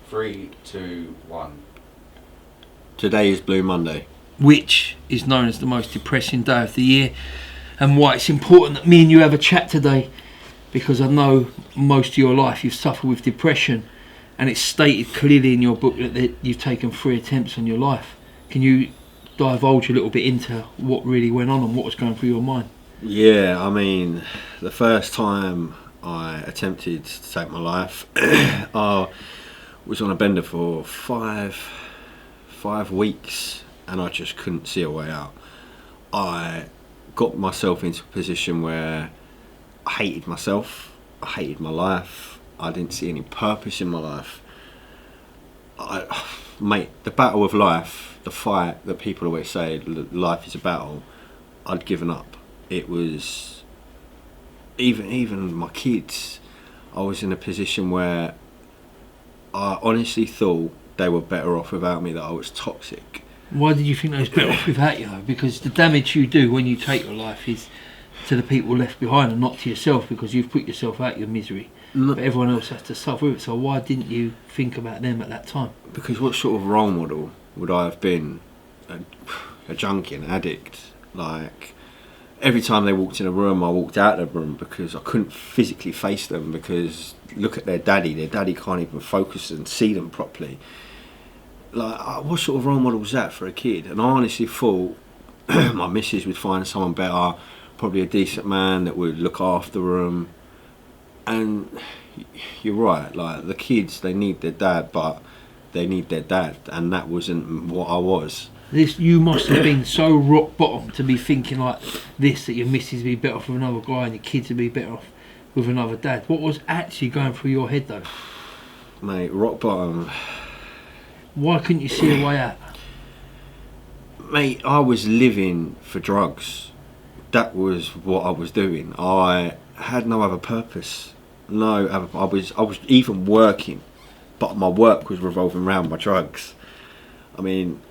3, 2, 1. Today is Blue Monday. Which is known as the most depressing day of the year, and why it's important that me and you have a chat today, because I know most of your life you've suffered with depression, and it's stated clearly in your book that you've taken 3 attempts on your life. Can you divulge a little bit into what really went on and what was going through your mind? Yeah, I mean, the first time I attempted to take my life, I was on a bender for five weeks, and I just couldn't see a way out. I got myself into a position where I hated myself, I hated my life, I didn't see any purpose in my life. Mate, the battle of life, the fight that people always say, life is a battle, I'd given up. It was, even my kids, I was in a position where I honestly thought they were better off without me, that I was toxic. Why did you think they was better off without you though? Because the damage you do when you take your life is to the people left behind and not to yourself, because you've put yourself out of your misery. But everyone else has to suffer with it. So why didn't you think about them at that time? Because what sort of role model would I have been? A junkie, an addict. Like, every time they walked in a room, I walked out of the room because I couldn't physically face them, because look at their daddy can't even focus and see them properly. Like, what sort of role model was that for a kid? And I honestly thought my missus would find someone better, probably a decent man that would look after them. And you're right, like, the kids, they need their dad, but they need their dad, and that wasn't what I was. You must have been so rock bottom to be thinking like this, that your missus would be better off with another guy and your kids would be better off with another dad. What was actually going through your head though? Mate, rock bottom. Why couldn't you see a way out? Mate, I was living for drugs. That was what I was doing. I had no other purpose. I was even working, but my work was revolving around my drugs. I mean,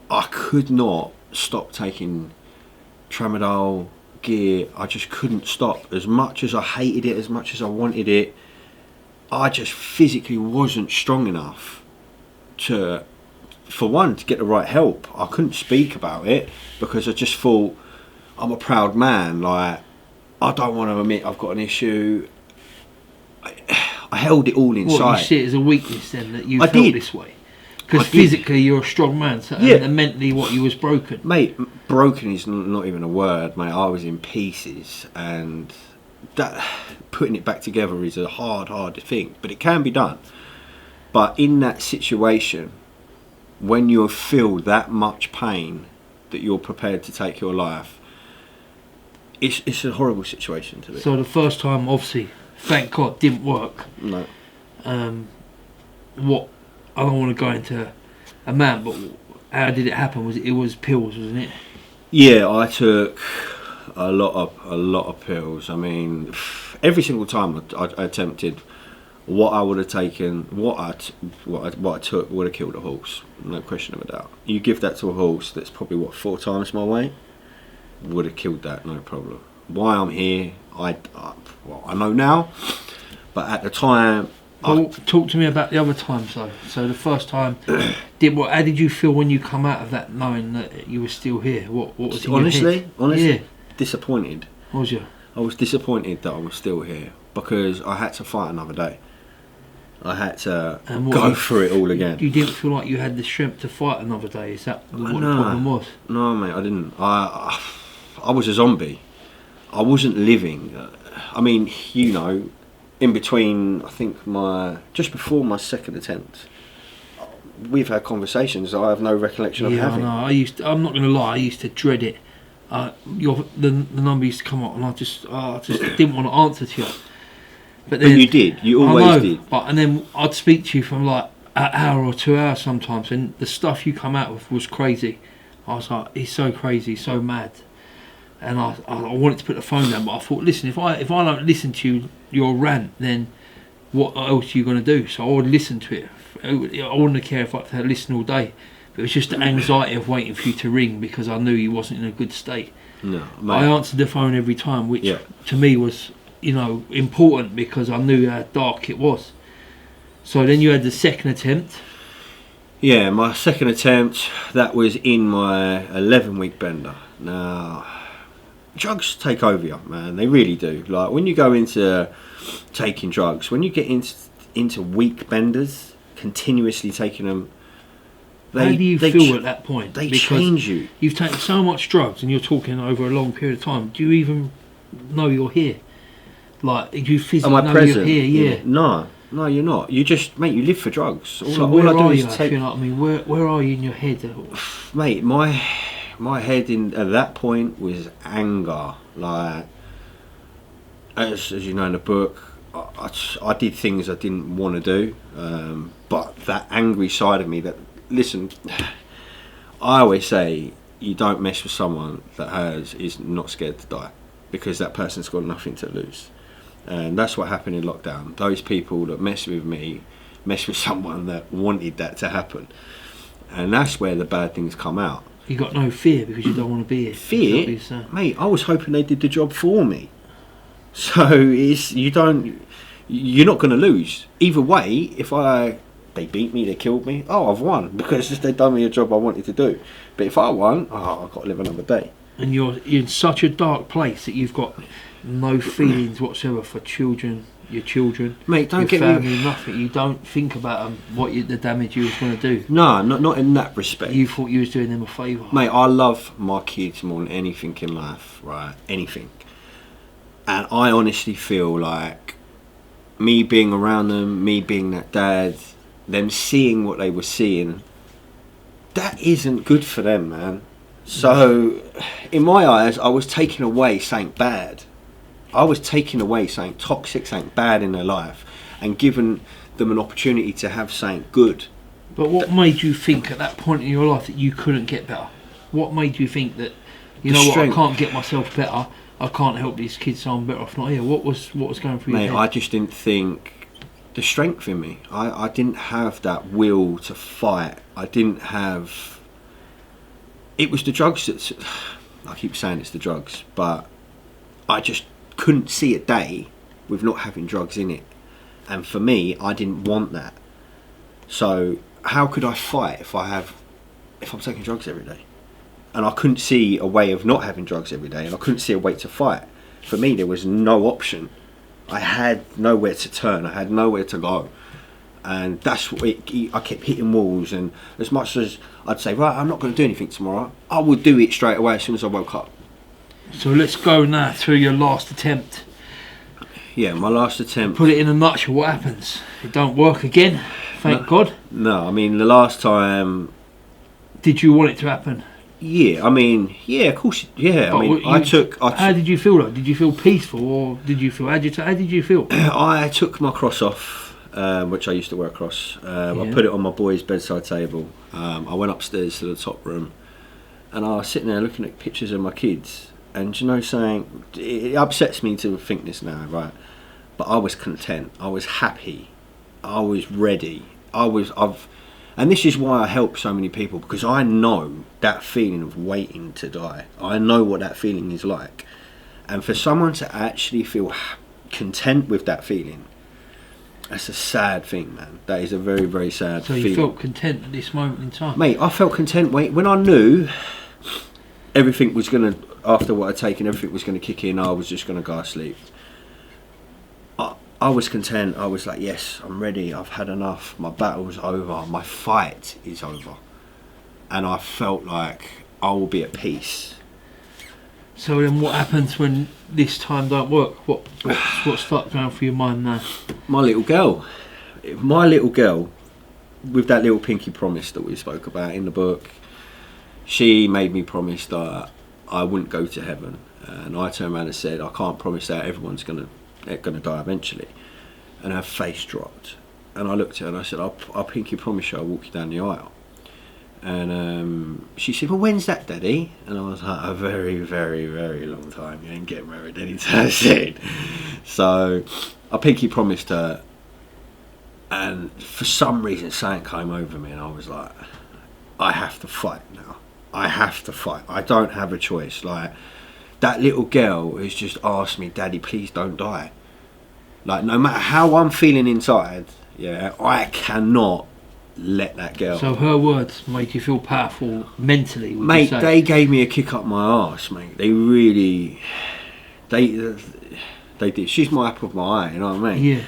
I could not stop taking tramadol, gear. I just couldn't stop. As much as I hated it, as much as I wanted it, I just physically wasn't strong enough to get the right help. I couldn't speak about it because I just thought, I'm a proud man, like, I don't want to admit I've got an issue. I held it all inside. What, you see it as a weakness then, that you felt this way? Because physically you're a strong man, so, yeah. And mentally what you was broken. Mate, broken is not even a word, mate. I was in pieces, and that, putting it back together is a hard thing, but it can be done. But in that situation, when you feel that much pain that you're prepared to take your life, it's a horrible situation to be. So the first time, obviously, thank God, didn't work. No. I don't want to go into amount, but how did it happen? It was pills, wasn't it? Yeah, I took a lot of pills. I mean, every single time I attempted, what I would have taken, what I took would have killed a horse, no question of a doubt. You give that to a horse that's probably 4 times my weight, would have killed that, no problem. Why I'm here, I know now, but at the time. Talk to me about the other times though. So the first time, how did you feel when you come out of that, knowing that you were still here? What was in honestly, your head? Yeah. Disappointed. Was you? I was disappointed that I was still here, because I had to fight another day. I had to go through it all again. You didn't feel like you had the strength to fight another day? Is that what the problem was? No, mate, I didn't. I was a zombie. I wasn't living. I mean, you know, in between, I think just before my second attempt, we've had conversations that I have no recollection of having. I know. I'm not going to lie, I used to dread it. The number used to come up, and I just didn't want to answer to you. But you did. You always did. And then I'd speak to you from like an hour or 2 hours sometimes, and the stuff you come out with was crazy. I was like, he's so crazy, so mad. And I wanted to put the phone down, but I thought, listen, if I don't listen to your rant, then what else are you going to do? So I would listen to it. I wouldn't care if I had to listen all day. But it was just the anxiety of waiting for you to ring, because I knew you wasn't in a good state. No, mate. I answered the phone every time, which to me was, important, because I knew how dark it was. So then you had the second attempt. Yeah, my second attempt, that was in my 11-week bender. Now, drugs take over you, man. They really do. Like, when you go into taking drugs, when you get into week benders, continuously taking them, How do you feel at that point? They Because change you. You've taken so much drugs and you're talking over a long period of time. Do you even know you're here? Like, do you physically Am I know present? you're here? Yeah. No, you're not. You just, mate, you live for drugs. So where are you? You know what I mean? Where are you in your head? Mate, my head at that point was anger. Like, as you know in the book, I did things I didn't want to do, but that angry side of me. That, listen, I always say you don't mess with someone that is not scared to die, because that person's got nothing to lose. And that's what happened in lockdown. Those people that mess with me mess with someone that wanted that to happen, and that's where the bad things come out. You got no fear because you don't want to be here. Fear, mate. I was hoping they did the job for me. So you're not going to lose either way. If they beat me, they killed me, I've won, because they've done me a job I wanted to do. But if I won, I've got to live another day. And you're in such a dark place that you've got no feelings whatsoever for your children, mate. Don't your get family, me. nothing. You don't think about them, the damage you was going to do. No, not in that respect. You thought you was doing them a favour, mate. I love my kids more than anything in life, right? Anything. And I honestly feel like me being around them, me being that dad, them seeing what they were seeing, that isn't good for them, man. So, in my eyes, I was taking away something bad. I was taking away something toxic, something bad in their life, and giving them an opportunity to have something good. But what made you think at that point in your life that you couldn't get better? What made you think that, I can't get myself better, I can't help these kids, so I'm better off not here? What was going through your head? I just didn't think the strength in me. I didn't have that will to fight. I didn't have... It was the drugs that... I keep saying it's the drugs, but I just couldn't see a day with not having drugs in it. And for me, I didn't want that. So how could I fight if I'm taking drugs every day? And I couldn't see a way of not having drugs every day, and I couldn't see a way to fight. For me, there was no option. I had nowhere to turn. I had nowhere to go. And that's what I kept hitting walls. And as much as I'd say, right, I'm not going to do anything tomorrow, I would do it straight away as soon as I woke up. So let's go now through your last attempt. Yeah, my last attempt. Put it in a nutshell. What happens? It don't work again. Thank God. No, I mean, the last time... Did you want it to happen? Yeah, I mean, yeah, of course, yeah. But I mean, how did you feel though? Did you feel peaceful or did you feel agitated? How did you feel? I took my cross off, which I used to wear a cross. I put it on my boy's bedside table. I went upstairs to the top room, and I was sitting there looking at pictures of my kids. And saying, it upsets me to think this now, right? But I was content. I was happy. I was ready. And this is why I help so many people, because I know that feeling of waiting to die. I know what that feeling is like. And for someone to actually feel content with that feeling, that's a sad thing, man. That is a very, very sad feeling. So you felt content at this moment in time? Mate, I felt content when I knew everything was going to, after what I'd taken, everything was going to kick in, I was just going to go to sleep. I was content. I was like, yes, I'm ready. I've had enough. My battle's over. My fight is over. And I felt like I will be at peace. So then what happens when this time don't work? What starts going through your mind now? My little girl. My little girl, with that little pinky promise that we spoke about in the book, she made me promise that I wouldn't go to heaven. And I turned around and said, I can't promise that everyone's going to die eventually. And her face dropped, and I looked at her and I said, I'll pinky promise you I'll walk you down the aisle. And she said, well, when's that, Daddy? And I was like, a very, very, very long time. You ain't getting married anytime soon. So I pinky promised her, and for some reason something came over me, and I was like, I have to fight now. I have to fight. I don't have a choice. Like, that little girl has just asked me, Daddy, please don't die. Like, no matter how I'm feeling inside, Yeah, I cannot let that go. So her words made you feel powerful mentally, would Mate, you say? they gave me a kick up my arse, mate. They really, they did. She's my apple of my eye, you know what I mean? Yeah.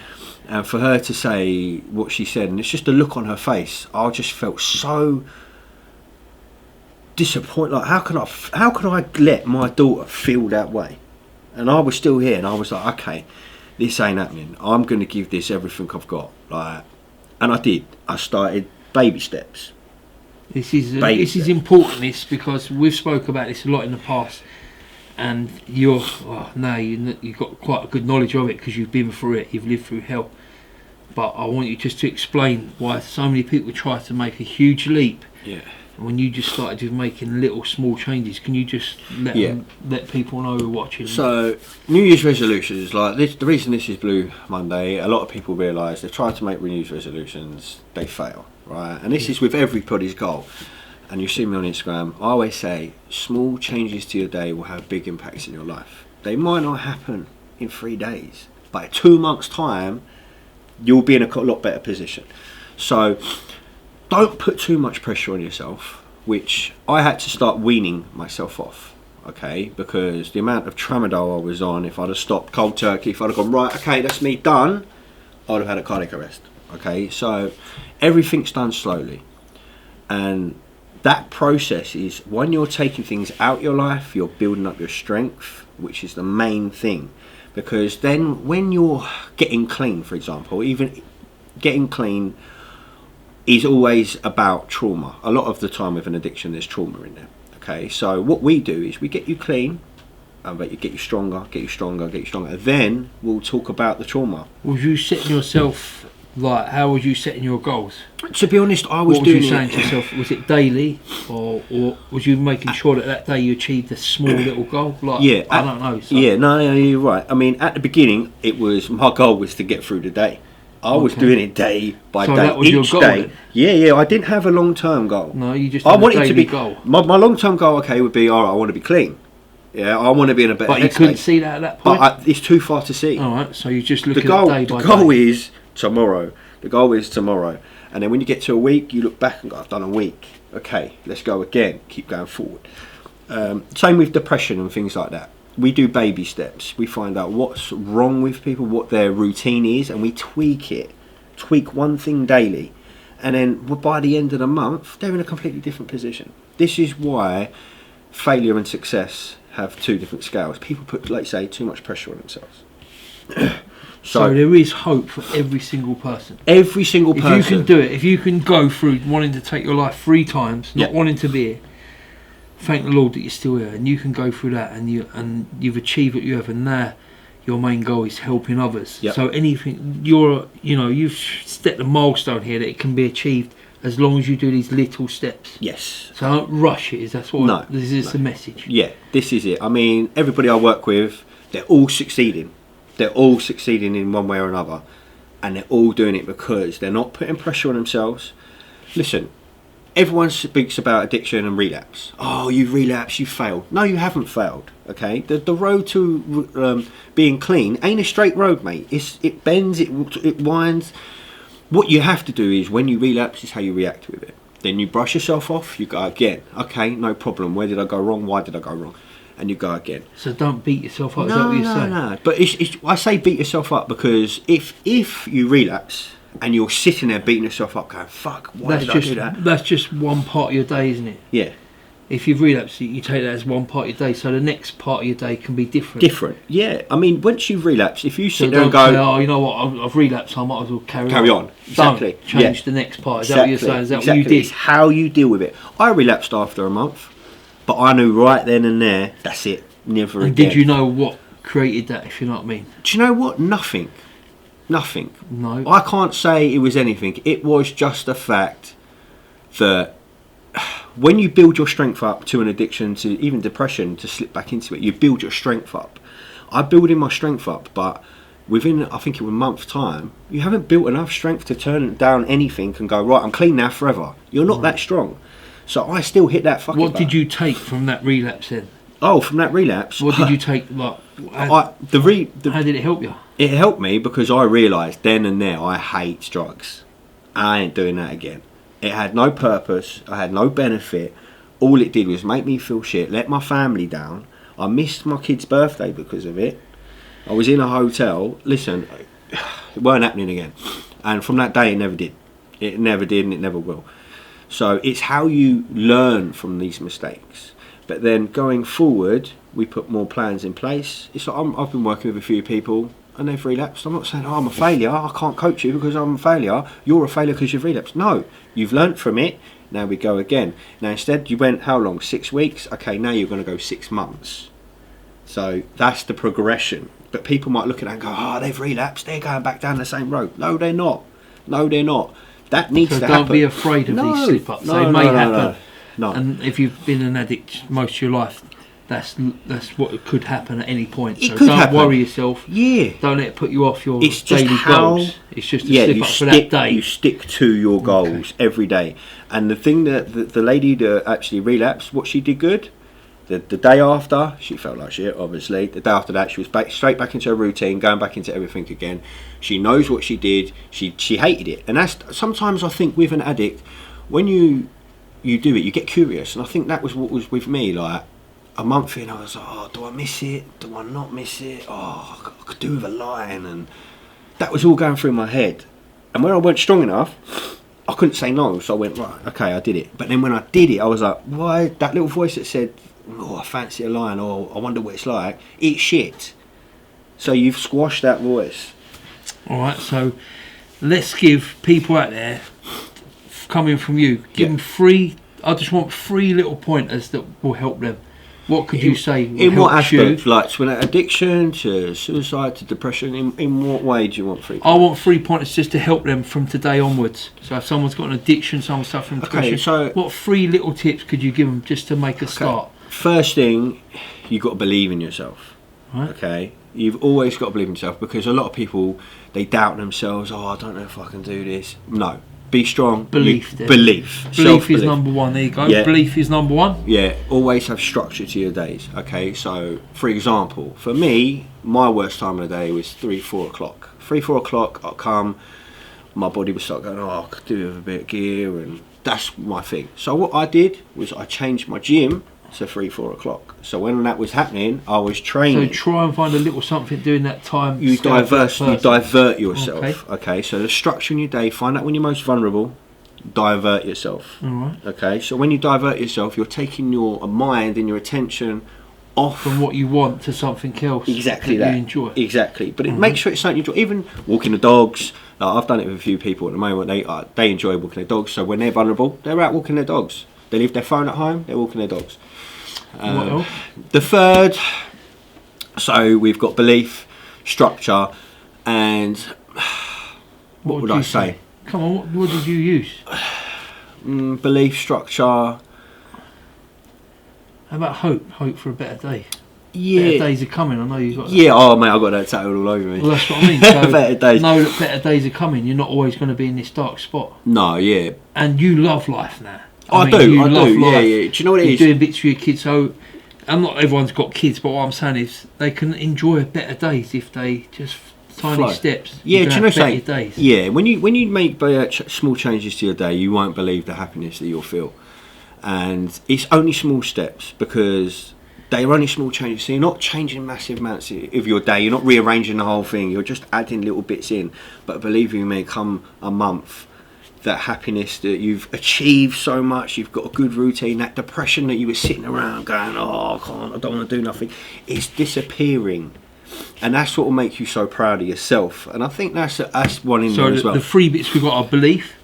And for her to say what she said, and it's just the look on her face, I just felt so disappointed. Like, how could I let my daughter feel that way? And I was still here, and I was like, okay, this ain't happening. I'm going to give this everything I've got. Like, and I did. I started baby steps. This is important, this, because we've spoke about this a lot in the past, and you've got quite a good knowledge of it because you've been through it, you've lived through hell. But I want you just to explain why so many people try to make a huge leap. Yeah. When you just started just making little small changes, can you just let people know who are watching? So, New Year's resolutions, like this, the reason this is Blue Monday, a lot of people realise they try to make New Year's resolutions, they fail, right? And this is with everybody's goal. And you see me on Instagram, I always say, small changes to your day will have big impacts in your life. They might not happen in 3 days, but in 2 months' time, you'll be in a lot better position. So, don't put too much pressure on yourself, which I had to start weaning myself off, okay? Because the amount of tramadol I was on, if I'd have stopped cold turkey, if I'd have gone, right, okay, that's me done, I'd have had a cardiac arrest, okay? So everything's done slowly. And that process is when you're taking things out your life, you're building up your strength, which is the main thing. Because then when you're getting clean, for example, even getting clean is always about trauma. A lot of the time with an addiction there's trauma in there. Okay, so what we do is we get you clean, but you get you stronger, get you stronger, get you stronger. Then we'll talk about the trauma. Was you setting yourself, like, how was you setting your goals? To be honest, I was what doing was you saying to yourself? Was it daily, or was you making sure that day you achieved a small little goal? Like, yeah, I don't know. So. Yeah, no, you're right. I mean, at the beginning, my goal was to get through the day. I was doing it day by day. That was your goal, day. Then? Yeah. I didn't have a long-term goal. No, you just. I wanted a to be. Goal. My long-term goal, would be all right. I want to be clean. Yeah, I want to be in a better. But you couldn't see that at that point. But it's too far to see. All right, so you just look at day by day. The goal is tomorrow. The goal is tomorrow. And then when you get to a week, you look back and go, I've done a week. Okay, let's go again. Keep going forward. Same with depression and things like that. We do baby steps. We find out what's wrong with people, what their routine is, and we tweak it. Tweak one thing daily. And then by the end of the month, they're in a completely different position. This is why failure and success have two different scales. People put, let's say, too much pressure on themselves. So there is hope for every single person. Every single person. If you can do it, if you can go through wanting to take your life 3 times, not wanting to be here, thank the Lord that you're still here, and you can go through that, and you've achieved what you have, and now your main goal is helping others. Yep. So anything you've set a milestone here that it can be achieved as long as you do these little steps. Yes. So don't rush it. That's what this is the message. Yeah, this is it. I mean, everybody I work with, they're all succeeding. They're all succeeding in one way or another, and they're all doing it because they're not putting pressure on themselves. Listen, everyone speaks about addiction and relapse. Oh, you've relapsed, you failed. No, you haven't failed. Okay, the road to being clean ain't a straight road, mate. It bends, it winds. What you have to do is when you relapse is how you react with it. Then you brush yourself off. You go again. Okay, no problem. Where did I go wrong? Why did I go wrong? And you go again. So don't beat yourself up. Is that what you're saying? No. But I say beat yourself up because if you relapse and you're sitting there beating yourself up, going, "Fuck, why did I do that?" That's just one part of your day, isn't it? Yeah. If you've relapsed, you take that as one part of your day. So the next part of your day can be different. Different. Yeah. I mean, once you've relapsed, if you sit there and go, go, "Oh, you know what? I've relapsed. I might as well carry on." Exactly. Don't change the next part. Is that what you're saying? Is that what you did? It's how you deal with it. I relapsed after a month, but I knew right then and there, that's it. Never again. And did you know what created that, if you know what I mean? Do you know what? Nothing. No. I can't say it was anything. It was just the fact that when you build your strength up to an addiction, to even depression, to slip back into it, you build your strength up. I'm building my strength up, but within, I think it was a month's time, you haven't built enough strength to turn down anything and go, right, I'm clean now forever. You're not that strong. So I still hit that fucking What did you take from that relapse then? Oh, from that relapse. What did you take? Like, How did it help you? It helped me because I realised then and there I hate drugs. I ain't doing that again. It had no purpose. I had no benefit. All it did was make me feel shit, let my family down. I missed my kid's birthday because of it. I was in a hotel. Listen, it weren't happening again. And from that day, it never did. It never did, and it never will. So it's how you learn from these mistakes. But then going forward, we put more plans in place. It's like I've been working with a few people, and they've relapsed. I'm not saying, I'm a failure. I can't coach you because I'm a failure. You're a failure because you've relapsed. No, you've learnt from it. Now we go again. Now instead, you went how long? 6 weeks? Okay, now you're going to go 6 months. So that's the progression. But people might look at that and go, they've relapsed. They're going back down the same road. No, they're not. No, they're not. That needs to happen. Don't be afraid of these slip-ups. They may happen. No. And if you've been an addict most of your life, that's what could happen at any point. It so could don't happen. Worry yourself. Yeah. Don't let it put you off your It's just daily goals. It's just a slip-up for that day. You stick to your goals every day. And the thing that the lady that actually relapsed, what she did good, the day after, she felt like shit, obviously. The day after that, she was straight back into her routine, going back into everything again. She knows what she did. She hated it. And that's sometimes I think with an addict, when you do it, you get curious. And I think that was what was with me. Like a month in, I was like, do I miss it? Do I not miss it? I could do with a line. And that was all going through my head. And when I weren't strong enough, I couldn't say no. So I went, right, okay, I did it. But then when I did it, I was like, why? That little voice that said, I fancy a line, or I wonder what it's like. Eat shit. So you've squashed that voice. All right, so let's give people out there, coming from you, give them I just want 3 little pointers that will help them. What could you say will in what help aspect? you? Like to addiction, to suicide, to depression? In what way do you want 3 pointers? I want 3 pointers just to help them from today onwards. So if someone's got an addiction, someone's suffering from depression, so what 3 little tips could you give them just to make a start? First thing, you've got to believe in yourself. Right. Okay? You've always got to believe in yourself, because a lot of people, they doubt themselves. I don't know if I can do this. No. Be strong. Belief. Belief. Belief is number 1. There you go. Yeah. Belief is number 1. Yeah. Always have structure to your days. Okay? So, for example, for me, my worst time of the day was 3-4 o'clock. 3-4 o'clock, I'll come, my body would start going, I could do with a bit of gear, and that's my thing. So what I did was I changed my gym to 3-4 o'clock. So when that was happening, I was training. So try and find a little something during that time. You divert yourself. Okay. So the structure in your day, find out when you're most vulnerable, divert yourself. All right. Okay, so when you divert yourself, you're taking your mind and your attention off from what you want to something else. Exactly that that. you enjoy. Exactly, but make sure it's something you enjoy. Even walking the dogs. I've done it with a few people at the moment. They enjoy walking their dogs. So when they're vulnerable, they're out walking their dogs. They leave their phone at home. They're walking their dogs. What else? The third. So we've got belief, structure, and what would I say? Come on, what did you use? Belief, structure. How about hope? Hope for a better day. Yeah. Better days are coming. I know you've got that. Yeah, oh mate, I've got that tattooed all over me. Well, that's what I mean. So better days. know that better days are coming. You're not always going to be in this dark spot. No, yeah. And you love life now. I do. Yeah. Do you know what it is? You're doing bits for your kids. So, and not everyone's got kids, but what I'm saying is they can enjoy better days if they just tiny steps. Yeah, do you know something? Days. Yeah, when you make small changes to your day, you won't believe the happiness that you'll feel. And it's only small steps, because they're only small changes. So you're not changing massive amounts of your day. You're not rearranging the whole thing. You're just adding little bits in. But believe you me, come a month, that happiness that you've achieved so much, you've got a good routine, that depression that you were sitting around going, I don't want to do nothing, it's disappearing. And that's what will make you so proud of yourself. And I think that's one in there as well. So the 3 bits we've got are belief,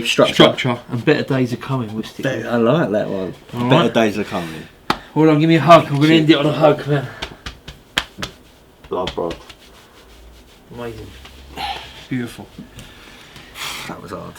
structure, and better days are coming. I like that one. All better right. days are coming. Hold on, give me a hug. I'm going to end it on a hug, man. Love, bro. Amazing. Beautiful. That was hard.